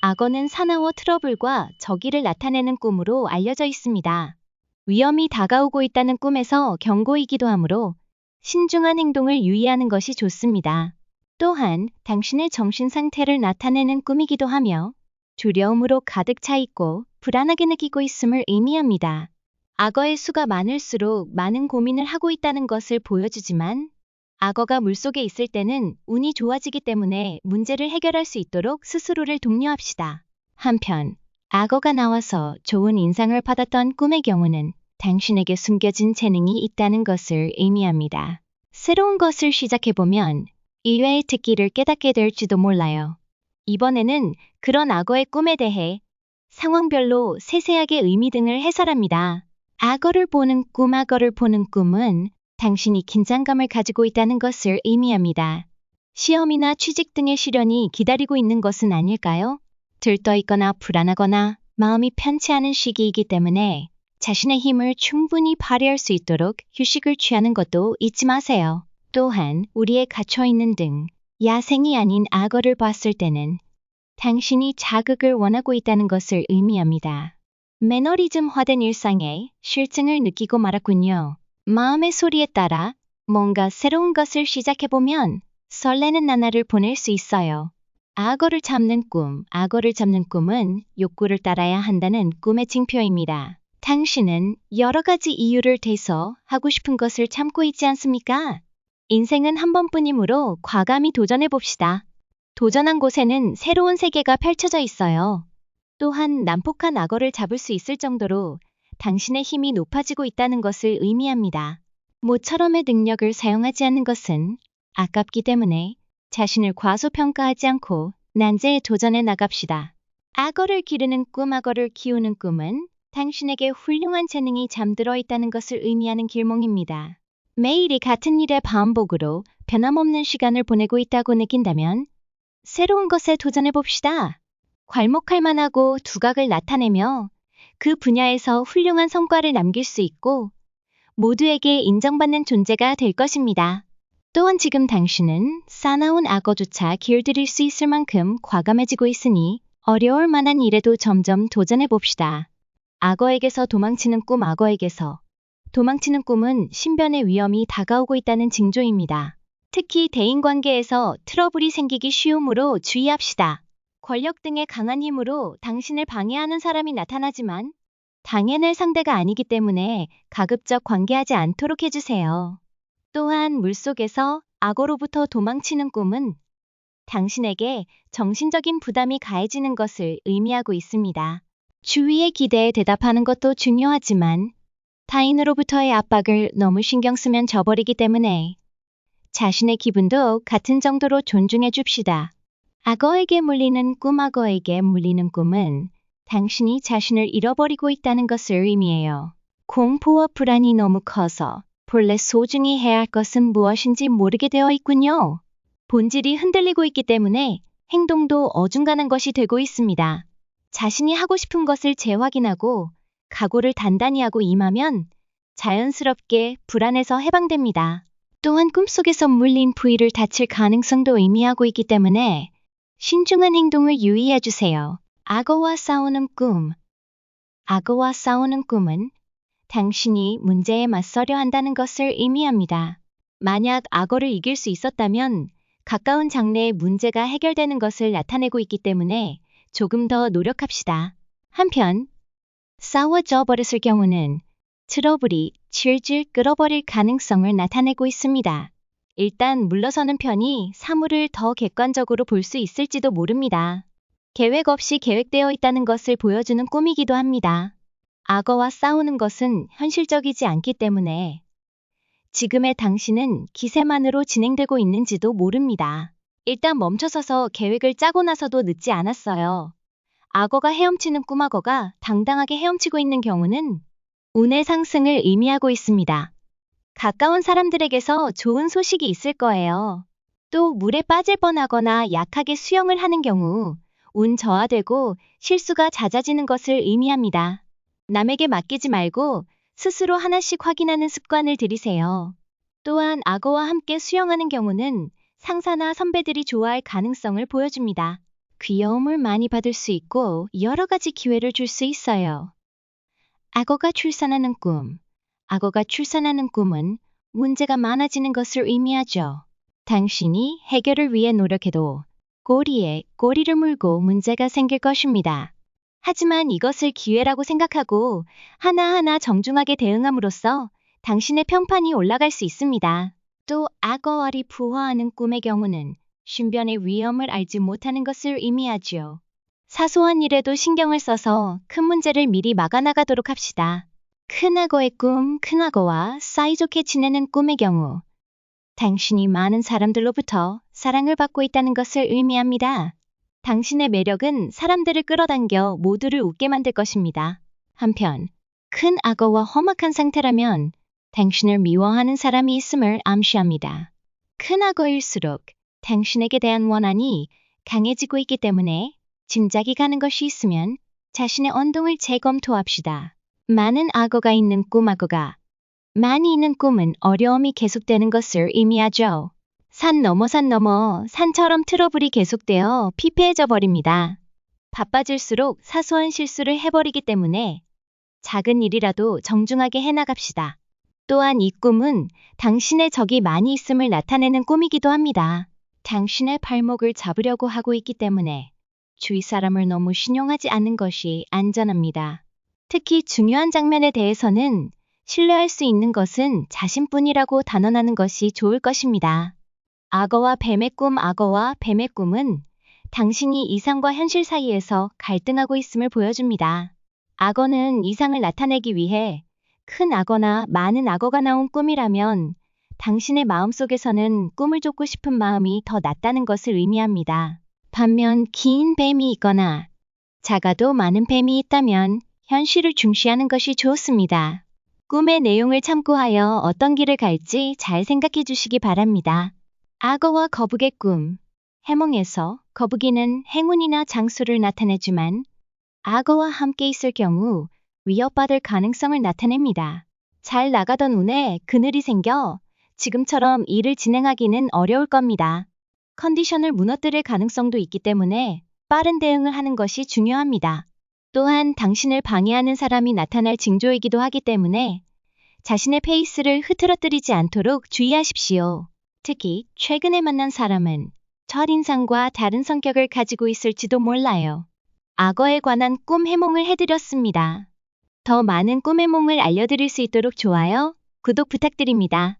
악어는 사나워 트러블과 적의를 나타내는 꿈으로 알려져 있습니다. 위험이 다가오고 있다는 꿈에서 경고이기도 하므로 신중한 행동을 유의하는 것이 좋습니다. 또한 당신의 정신 상태를 나타내는 꿈이기도 하며 두려움으로 가득 차 있고 불안하게 느끼고 있음을 의미합니다. 악어의 수가 많을수록 많은 고민을 하고 있다는 것을 보여주지만 악어가 물속에 있을 때는 운이 좋아지기 때문에 문제를 해결할 수 있도록 스스로를 독려합시다. 한편 악어가 나와서 좋은 인상을 받았던 꿈의 경우는 당신에게 숨겨진 재능이 있다는 것을 의미합니다. 새로운 것을 시작해보면 의외의 특기를 깨닫게 될지도 몰라요. 이번에는 그런 악어의 꿈에 대해 상황별로 세세하게 의미 등을 해설합니다. 악어를 보는 꿈. 악어를 보는 꿈은 당신이 긴장감을 가지고 있다는 것을 의미합니다. 시험이나 취직 등의 시련이 기다리고 있는 것은 아닐까요? 들떠있거나 불안하거나 마음이 편치 않은 시기이기 때문에 자신의 힘을 충분히 발휘할 수 있도록 휴식을 취하는 것도 잊지 마세요. 또한 우리에 갇혀있는 등 야생이 아닌 악어를 봤을 때는 당신이 자극을 원하고 있다는 것을 의미합니다. 매너리즘화된 일상에 실증을 느끼고 말았군요. 마음의 소리에 따라 뭔가 새로운 것을 시작해보면 설레는 나날을 보낼 수 있어요. 악어를 잡는 꿈. 악어를 잡는 꿈은 욕구를 따라야 한다는 꿈의 징표입니다. 당신은 여러 가지 이유를 대서 하고 싶은 것을 참고 있지 않습니까? 인생은 한 번뿐이므로 과감히 도전해봅시다. 도전한 곳에는 새로운 세계가 펼쳐져 있어요. 또한 난폭한 악어를 잡을 수 있을 정도로 당신의 힘이 높아지고 있다는 것을 의미합니다. 모처럼의 능력을 사용하지 않는 것은 아깝기 때문에 자신을 과소평가하지 않고 난제에 도전해 나갑시다. 악어를 기르는 꿈. 악어를 키우는 꿈은 당신에게 훌륭한 재능이 잠들어 있다는 것을 의미하는 길몽입니다. 매일이 같은 일의 반복으로 변함없는 시간을 보내고 있다고 느낀다면 새로운 것에 도전해봅시다. 괄목할 만하고 두각을 나타내며 그 분야에서 훌륭한 성과를 남길 수 있고 모두에게 인정받는 존재가 될 것입니다. 또한 지금 당신은 사나운 악어조차 길들일 수 있을 만큼 과감해지고 있으니 어려울 만한 일에도 점점 도전해봅시다. 악어에게서 도망치는 꿈. 악어에게서 도망치는 꿈은 신변의 위험이 다가오고 있다는 징조입니다. 특히 대인관계에서 트러블이 생기기 쉬우므로 주의합시다. 권력 등의 강한 힘으로 당신을 방해하는 사람이 나타나지만 당해낼 상대가 아니기 때문에 가급적 관계하지 않도록 해주세요. 또한 물속에서 악어로부터 도망치는 꿈은 당신에게 정신적인 부담이 가해지는 것을 의미하고 있습니다. 주위의 기대에 대답하는 것도 중요하지만 타인으로부터의 압박을 너무 신경 쓰면 져버리기 때문에 자신의 기분도 같은 정도로 존중해 줍시다. 악어에게 물리는 꿈. 악어에게 물리는 꿈은 당신이 자신을 잃어버리고 있다는 것을 의미해요. 공포와 불안이 너무 커서 본래 소중히 해야 할 것은 무엇인지 모르게 되어 있군요. 본질이 흔들리고 있기 때문에 행동도 어중간한 것이 되고 있습니다. 자신이 하고 싶은 것을 재확인하고 각오를 단단히 하고 임하면 자연스럽게 불안에서 해방됩니다. 또한 꿈속에서 물린 부위를 다칠 가능성도 의미하고 있기 때문에 신중한 행동을 유의해 주세요. 악어와 싸우는 꿈. 악어와 싸우는 꿈은 당신이 문제에 맞서려 한다는 것을 의미합니다. 만약 악어를 이길 수 있었다면 가까운 장래에 문제가 해결되는 것을 나타내고 있기 때문에 조금 더 노력합시다. 한편 싸워져 버렸을 경우는 트러블이 질질 끌어버릴 가능성을 나타내고 있습니다. 일단 물러서는 편이 사물을 더 객관적으로 볼 수 있을지도 모릅니다. 계획 없이 계획되어 있다는 것을 보여주는 꿈이기도 합니다. 악어와 싸우는 것은 현실적이지 않기 때문에 지금의 당신은 기세만으로 진행되고 있는지도 모릅니다. 일단 멈춰서서 계획을 짜고 나서도 늦지 않았어요. 악어가 헤엄치는 꿈. 악어가 당당하게 헤엄치고 있는 경우는 운의 상승을 의미하고 있습니다. 가까운 사람들에게서 좋은 소식이 있을 거예요. 또 물에 빠질 뻔하거나 약하게 수영을 하는 경우 운 저하되고 실수가 잦아지는 것을 의미합니다. 남에게 맡기지 말고 스스로 하나씩 확인하는 습관을 들이세요. 또한 악어와 함께 수영하는 경우는 상사나 선배들이 좋아할 가능성을 보여줍니다. 귀여움을 많이 받을 수 있고 여러 가지 기회를 줄 수 있어요. 악어가 출산하는 꿈. 악어가 출산하는 꿈은 문제가 많아지는 것을 의미하죠. 당신이 해결을 위해 노력해도 꼬리에 꼬리를 물고 문제가 생길 것입니다. 하지만 이것을 기회라고 생각하고 하나하나 정중하게 대응함으로써 당신의 평판이 올라갈 수 있습니다. 또 악어알이 부화하는 꿈의 경우는 신변의 위험을 알지 못하는 것을 의미하지요. 사소한 일에도 신경을 써서 큰 문제를 미리 막아나가도록 합시다. 큰 악어의 꿈, 큰 악어와 사이좋게 지내는 꿈의 경우 당신이 많은 사람들로부터 사랑을 받고 있다는 것을 의미합니다. 당신의 매력은 사람들을 끌어당겨 모두를 웃게 만들 것입니다. 한편, 큰 악어와 험악한 상태라면 당신을 미워하는 사람이 있음을 암시합니다. 큰 악어일수록 당신에게 대한 원한이 강해지고 있기 때문에 짐작이 가는 것이 있으면 자신의 언동을 재검토합시다. 많은 악어가 있는 꿈 악어가 많이 있는 꿈은 어려움이 계속되는 것을 의미하죠. 산 넘어 산처럼 트러블이 계속되어 피폐해져 버립니다. 바빠질수록 사소한 실수를 해버리기 때문에 작은 일이라도 정중하게 해나갑시다. 또한 이 꿈은 당신의 적이 많이 있음을 나타내는 꿈이기도 합니다. 당신의 발목을 잡으려고 하고 있기 때문에 주위 사람을 너무 신용하지 않는 것이 안전합니다. 특히 중요한 장면에 대해서는 신뢰할 수 있는 것은 자신뿐이라고 단언하는 것이 좋을 것입니다. 악어와 뱀의 꿈. 악어와 뱀의 꿈은 당신이 이상과 현실 사이에서 갈등하고 있음을 보여줍니다. 악어는 이상을 나타내기 위해 큰 악어나 많은 악어가 나온 꿈이라면 당신의 마음속에서는 꿈을 쫓고 싶은 마음이 더 낫다는 것을 의미합니다. 반면 긴 뱀이 있거나 작아도 많은 뱀이 있다면 현실을 중시하는 것이 좋습니다. 꿈의 내용을 참고하여 어떤 길을 갈지 잘 생각해 주시기 바랍니다. 악어와 거북의 꿈. 해몽에서 거북이는 행운이나 장수를 나타내지만 악어와 함께 있을 경우 위협받을 가능성을 나타냅니다. 잘 나가던 운에 그늘이 생겨 지금처럼 일을 진행하기는 어려울 겁니다. 컨디션을 무너뜨릴 가능성도 있기 때문에 빠른 대응을 하는 것이 중요합니다. 또한 당신을 방해하는 사람이 나타날 징조이기도 하기 때문에 자신의 페이스를 흐트러뜨리지 않도록 주의하십시오. 특히 최근에 만난 사람은 첫인상과 다른 성격을 가지고 있을지도 몰라요. 악어에 관한 꿈 해몽을 해드렸습니다. 더 많은 꿈 해몽을 알려드릴 수 있도록 좋아요, 구독 부탁드립니다.